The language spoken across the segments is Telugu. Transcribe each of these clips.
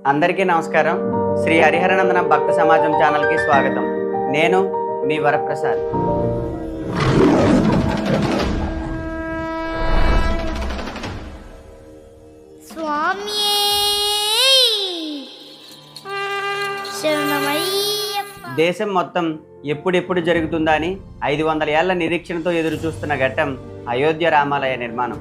అందరికీ నమస్కారం. శ్రీ హరిహరనందన భక్త సమాజం ఛానల్కి స్వాగతం. నేను మీ వరప్రసాద్. దేశం మొత్తం ఎప్పుడెప్పుడు జరుగుతుందా అని 500 ఏళ్ల నిరీక్షణతో ఎదురు చూస్తున్న ఘట్టం అయోధ్య రామాలయ నిర్మాణం.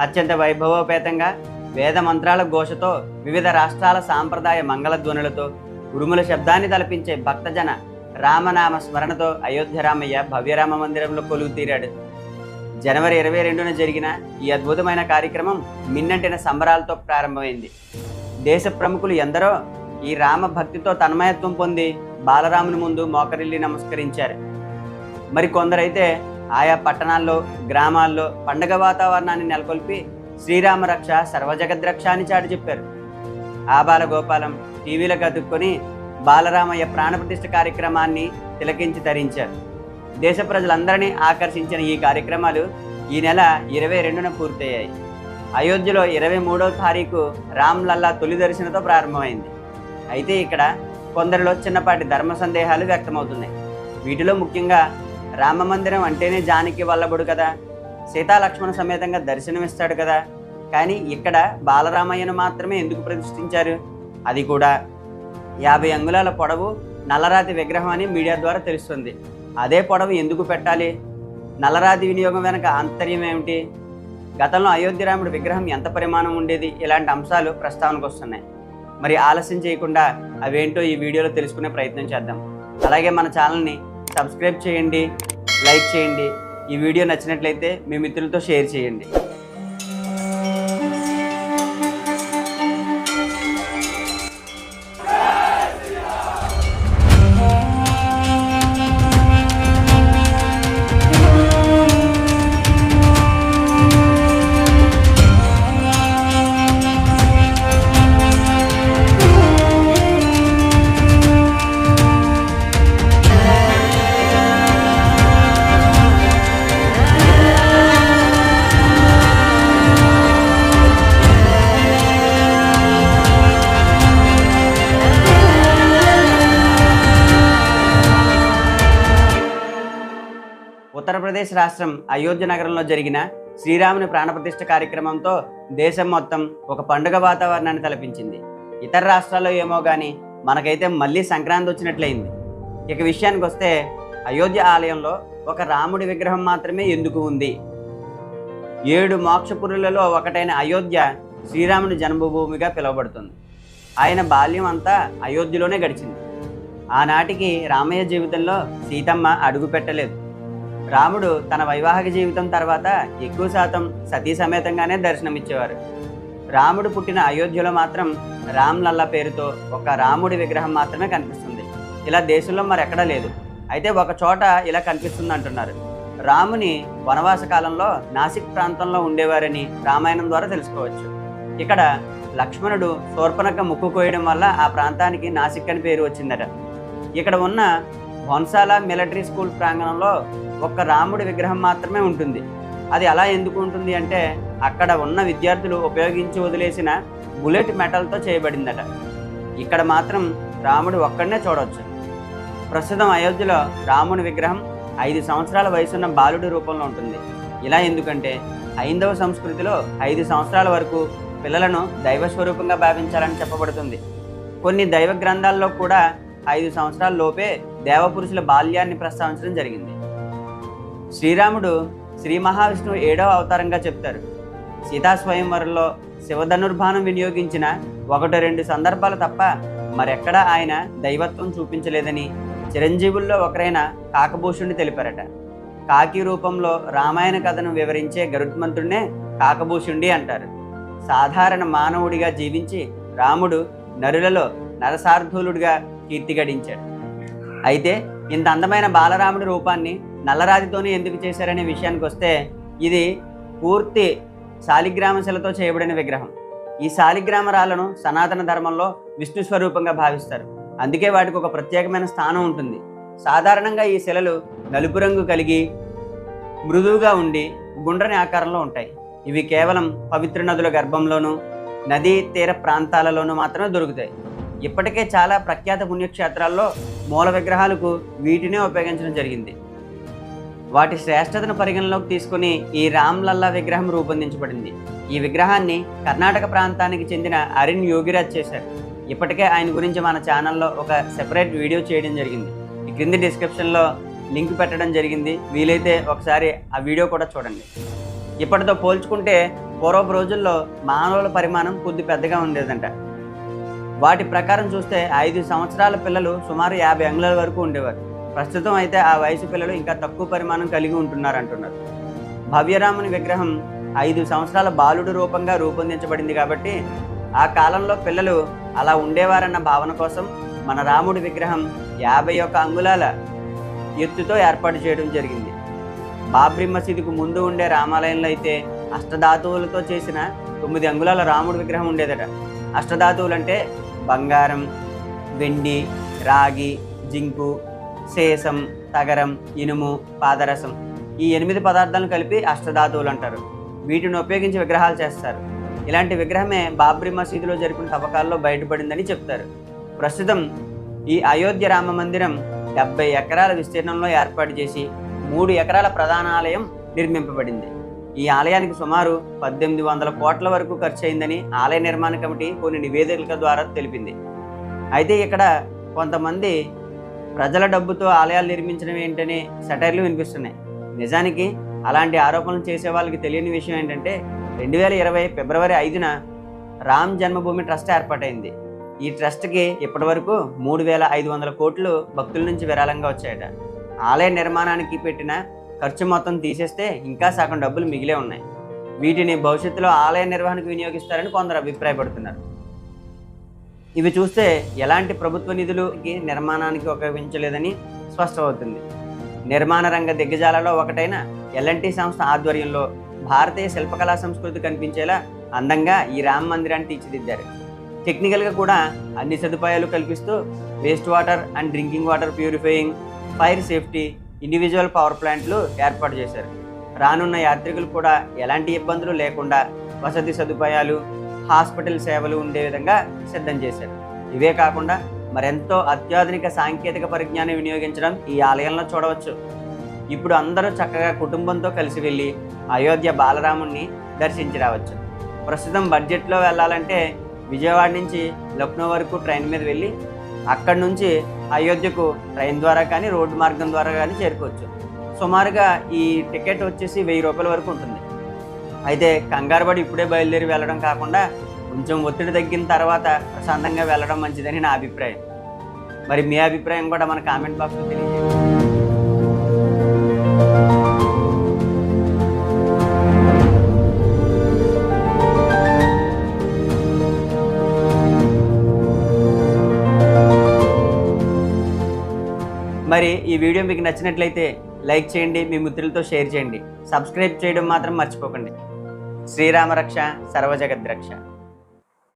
అత్యంత వైభవోపేతంగా వేద మంత్రాల ఘోషతో, వివిధ రాష్ట్రాల సాంప్రదాయ మంగళధ్వనులతో, ఉరుముల శబ్దాన్ని తలపించే భక్తజన రామనామ స్మరణతో అయోధ్య రామయ్య భవ్యరామ మందిరంలో కొలువు తీరాడు. జనవరి 22న జరిగిన ఈ అద్భుతమైన కార్యక్రమం మిన్నంటిన సంబరాలతో ప్రారంభమైంది. దేశ ప్రముఖులు ఎందరో ఈ రామ భక్తితో తన్మయత్వం పొంది బాలరాముని ముందు మోకరిల్లి నమస్కరించారు. మరి కొందరైతే ఆయా పట్టణాల్లో, గ్రామాల్లో పండగ వాతావరణాన్ని నెలకొల్పి శ్రీరామ రక్ష సర్వజగద్రక్ష అని చాటి చెప్పారు. ఆబాల గోపాలం టీవీలకు అతుక్కొని బాలరామయ్య ప్రాణప్రతిష్ఠ కార్యక్రమాన్ని తిలకించి తరించారు. దేశ ప్రజలందరినీ ఆకర్షించిన ఈ కార్యక్రమాలు ఈ నెల 22న పూర్తయ్యాయి. అయోధ్యలో 23వ తారీఖు రామ్ లల్లా తొలి దర్శనతో ప్రారంభమైంది. అయితే ఇక్కడ కొందరిలో చిన్నపాటి ధర్మ సందేహాలు వ్యక్తమవుతున్నాయి. వీటిలో ముఖ్యంగా రామ మందిరం అంటేనే జానకి వల్లభుడు కదా, సీతాలక్ష్మణ సమేతంగా దర్శనమిస్తాడు కదా, కానీ ఇక్కడ బాలరామయ్యను మాత్రమే ఎందుకు ప్రతిష్ఠించారు? అది కూడా 50 అంగుళాల పొడవు నల్లరాతి విగ్రహం అని మీడియా ద్వారా తెలుస్తుంది. అదే పొడవు ఎందుకు పెట్టాలి? నల్లరాతి వినియోగం వెనక ఆంతర్యం ఏమిటి? గతంలో అయోధ్య రాముడి విగ్రహం ఎంత పరిమాణం ఉండేది? ఇలాంటి అంశాలు ప్రస్తావనకు వస్తున్నాయి. మరి ఆలస్యం చేయకుండా అవేంటో ఈ వీడియోలో తెలుసుకునే ప్రయత్నం చేద్దాం. అలాగే మన ఛానల్ని సబ్స్క్రైబ్ చేయండి, లైక్ చేయండి. ఈ వీడియో నచ్చినట్లయితే మీ మిత్రులతో షేర్ చేయండి. ఉత్తరప్రదేశ్ రాష్ట్రం అయోధ్య నగరంలో జరిగిన శ్రీరాముని ప్రాణప్రతిష్ఠ కార్యక్రమంతో దేశం మొత్తం ఒక పండుగ వాతావరణాన్ని తలపించింది. ఇతర రాష్ట్రాల్లో ఏమో కానీ మనకైతే మళ్ళీ సంక్రాంతి వచ్చినట్లయింది. ఇక విషయానికి వస్తే అయోధ్య ఆలయంలో ఒక రాముడి విగ్రహం మాత్రమే ఎందుకు ఉంది? 7 మోక్షపురులలో ఒకటైన అయోధ్య శ్రీరాముని జన్మభూమిగా పిలువబడుతుంది. ఆయన బాల్యం అంతా అయోధ్యలోనే గడిచింది. ఆనాటికి రామయ్య జీవితంలో సీతమ్మ అడుగు పెట్టలేదు. రాముడు తన వైవాహిక జీవితం తర్వాత ఎక్కువ శాతం సతీ సమేతంగానే దర్శనమిచ్చేవారు. రాముడు పుట్టిన అయోధ్యలో మాత్రం రామ్ లల్లా పేరుతో ఒక రాముడి విగ్రహం మాత్రమే కనిపిస్తుంది. ఇలా దేశంలో మరెక్కడా లేదు. అయితే ఒక చోట ఇలా కనిపిస్తుంది అంటున్నారు. రాముని వనవాస కాలంలో నాసిక్ ప్రాంతంలో ఉండేవారని రామాయణం ద్వారా తెలుసుకోవచ్చు. ఇక్కడ లక్ష్మణుడు శూర్పణఖ ముక్కు కోయడం వల్ల ఆ ప్రాంతానికి నాసిక్ అని పేరు వచ్చిందట. ఇక్కడ ఉన్న భోన్సాల మిలిటరీ స్కూల్ ప్రాంగణంలో ఒక్క రాముడి విగ్రహం మాత్రమే ఉంటుంది. అది అలా ఎందుకు ఉంటుంది అంటే అక్కడ ఉన్న విద్యార్థులు ఉపయోగించి వదిలేసిన బుల్లెట్ మెటల్తో చేయబడిందట. ఇక్కడ మాత్రం రాముడు ఒక్కడనే చూడవచ్చు. ప్రస్తుతం అయోధ్యలో రాముడి విగ్రహం 5 సంవత్సరాల వయసున్న బాలుడి రూపంలో ఉంటుంది. ఇలా ఎందుకంటే హైందవ సంస్కృతిలో 5 సంవత్సరాల వరకు పిల్లలను దైవస్వరూపంగా భావించాలని చెప్పబడుతుంది. కొన్ని దైవ గ్రంథాల్లో కూడా 5 సంవత్సరాల లోపే దేవపురుషుల బాల్యాన్ని ప్రస్తావించడం జరిగింది. శ్రీరాముడు శ్రీ మహావిష్ణువు 7వ అవతారంగా చెప్తారు. సీతా స్వయంవరంలో శివధనుర్బాణం వినియోగించిన 1-2 సందర్భాలు తప్ప మరెక్కడా ఆయన దైవత్వం చూపించలేదని చిరంజీవుల్లో ఒకరైన కాకభూషుణ్ణి తెలిపారట. కాకి రూపంలో రామాయణ కథను వివరించే గరుత్మంతుడినే కాకభూషుండి అంటారు. సాధారణ మానవుడిగా జీవించి రాముడు నరులలో నరసార్థులుడిగా కీర్తి గడించాడు. అయితే ఇంత అందమైన బాలరాముడి రూపాన్ని నల్లరాతితోనే ఎందుకు చేశారనే విషయానికి వస్తే ఇది పూర్తి శాలిగ్రామ శిలతో చేయబడిన విగ్రహం. ఈ శాలిగ్రామ రాళ్లను సనాతన ధర్మంలో విష్ణు స్వరూపంగా భావిస్తారు. అందుకే వాటికి ఒక ప్రత్యేకమైన స్థానం ఉంటుంది. సాధారణంగా ఈ శిలలు నలుపు రంగు కలిగి మృదువుగా ఉండి గుండ్రని ఆకారంలో ఉంటాయి. ఇవి కేవలం పవిత్ర నదుల గర్భంలోనూ నదీ తీర ప్రాంతాలలోనూ మాత్రమే దొరుకుతాయి. ఇప్పటికే చాలా ప్రఖ్యాత పుణ్యక్షేత్రాల్లో మూల విగ్రహాలకు వీటినే ఉపయోగించడం జరిగింది. వాటి శ్రేష్టతను పరిగణలోకి తీసుకుని ఈ రామ్లల్లా విగ్రహం రూపొందించబడింది. ఈ విగ్రహాన్ని కర్ణాటక ప్రాంతానికి చెందిన అరిన్ యోగిరాజ్ చేశారు. ఇప్పటికే ఆయన గురించి మన ఛానల్లో ఒక సెపరేట్ వీడియో చేయడం జరిగింది. ఈ క్రింది డిస్క్రిప్షన్లో లింక్ పెట్టడం జరిగింది. వీలైతే ఒకసారి ఆ వీడియో కూడా చూడండి. ఇప్పటితో పోల్చుకుంటే పూర్వపు రోజుల్లో మానవుల పరిమాణం కొద్ది పెద్దగా ఉండేదంట. వాటి ప్రకారం చూస్తే 5 సంవత్సరాల పిల్లలు సుమారు 50 అంగుళాల వరకు ఉండేవారు. ప్రస్తుతం అయితే ఆ వయసు పిల్లలు ఇంకా తక్కువ పరిమాణం కలిగి ఉంటున్నారంటున్నారు. భవ్యరాముని విగ్రహం 5 సంవత్సరాల బాలుడు రూపంగా రూపొందించబడింది కాబట్టి ఆ కాలంలో పిల్లలు అలా ఉండేవారన్న భావన కోసం మన రాముడి విగ్రహం 51 అంగుళాల ఎత్తుతో ఏర్పాటు చేయడం జరిగింది. బాబ్రీ మసీదుకు ముందు ఉండే రామాలయంలో అయితే అష్టధాతువులతో చేసిన 9 అంగుళాల రాముడి విగ్రహం ఉండేదట. అష్టధాతువులు అంటే బంగారం, వెండి, రాగి, జింకు, శేషం, తగరం, ఇనుము, పాదరసం ఈ 8 పదార్థాలను కలిపి అష్టధాతువులు అంటారు. వీటిని ఉపయోగించి విగ్రహాలు చేస్తారు. ఇలాంటి విగ్రహమే బాబ్రీ మసీదులో జరిపిన తవ్వకాల్లో బయటపడిందని చెప్తారు. ప్రస్తుతం ఈ అయోధ్య రామ మందిరం 70 ఎకరాల విస్తీర్ణంలో ఏర్పాటు చేసి 3 ఎకరాల ప్రధాన ఆలయం నిర్మింపబడింది. ఈ ఆలయానికి సుమారు 1800 కోట్ల వరకు ఖర్చు అయిందని ఆలయ నిర్మాణ కమిటీ కొన్ని నివేదికల ద్వారా తెలిపింది. అయితే ఇక్కడ కొంతమంది ప్రజల డబ్బుతో ఆలయాలు నిర్మించడం ఏంటని సెటైర్లు వినిపిస్తున్నాయి. నిజానికి అలాంటి ఆరోపణలు చేసే వాళ్ళకి తెలియని విషయం ఏంటంటే 2020 ఫిబ్రవరి 5న రామ్ జన్మభూమి ట్రస్ట్ ఏర్పాటైంది. ఈ ట్రస్ట్కి ఇప్పటి వరకు 3500 కోట్లు భక్తుల నుంచి విరాళంగా వచ్చాయట. ఆలయ నిర్మాణానికి పెట్టిన ఖర్చు మొత్తం తీసేస్తే ఇంకా సగం డబ్బులు మిగిలే ఉన్నాయి. వీటిని భవిష్యత్తులో ఆలయ నిర్వహణకు వినియోగిస్తారని కొందరు అభిప్రాయపడుతున్నారు. ఇవి చూస్తే ఎలాంటి ప్రభుత్వ నిధులకి నిర్మాణానికి ఉపయోగించలేదని స్పష్టమవుతుంది. నిర్మాణ రంగ దిగ్గజాలలో ఒకటైన L&T సంస్థ ఆధ్వర్యంలో భారతీయ శిల్పకళా సంస్కృతి కనిపించేలా అందంగా ఈ రామ మందిరాన్ని తీర్చిదిద్దారు. టెక్నికల్గా కూడా అన్ని సదుపాయాలు కల్పిస్తూ waste water and drinking water purifying, fire safety, individual power ప్లాంట్లు ఏర్పాటు చేశారు. రానున్న యాత్రికులు కూడా ఎలాంటి ఇబ్బందులు లేకుండా వసతి సదుపాయాలు, హాస్పిటల్ సేవలు ఉండే విధంగా సిద్ధం చేశారు. ఇవే కాకుండా మరెంతో అత్యాధునిక సాంకేతిక పరిజ్ఞానం వినియోగించడం ఈ ఆలయంలో చూడవచ్చు. ఇప్పుడు అందరూ చక్కగా కుటుంబంతో కలిసి వెళ్ళి అయోధ్య బాలరాముణ్ణి దర్శించి రావచ్చు. ప్రస్తుతం బడ్జెట్లో వెళ్ళాలంటే విజయవాడ నుంచి లక్నో వరకు ట్రైన్ మీద వెళ్ళి అక్కడి నుంచి అయోధ్యకు ట్రైన్ ద్వారా కానీ రోడ్డు మార్గం ద్వారా కానీ చేరుకోవచ్చు. సుమారుగా ఈ టికెట్ వచ్చేసి 1000 రూపాయల వరకు ఉంటుంది. అయితే కంగారు పడి ఇప్పుడే బయలుదేరి వెళ్ళడం కాకుండా కొంచెం ఒత్తిడి తగ్గిన తర్వాత ప్రశాంతంగా వెళ్ళడం మంచిదని నా అభిప్రాయం. మరి మీ అభిప్రాయం కూడా మన కామెంట్ బాక్స్లో తెలియజేయండి. మరి ఈ వీడియో మీకు నచ్చినట్లయితే లైక్ చేయండి, మీ మిత్రులతో షేర్ చేయండి, సబ్స్క్రైబ్ చేయడం మాత్రం మర్చిపోకండి. శ్రీరామ రక్ష సర్వజగద్రక్ష.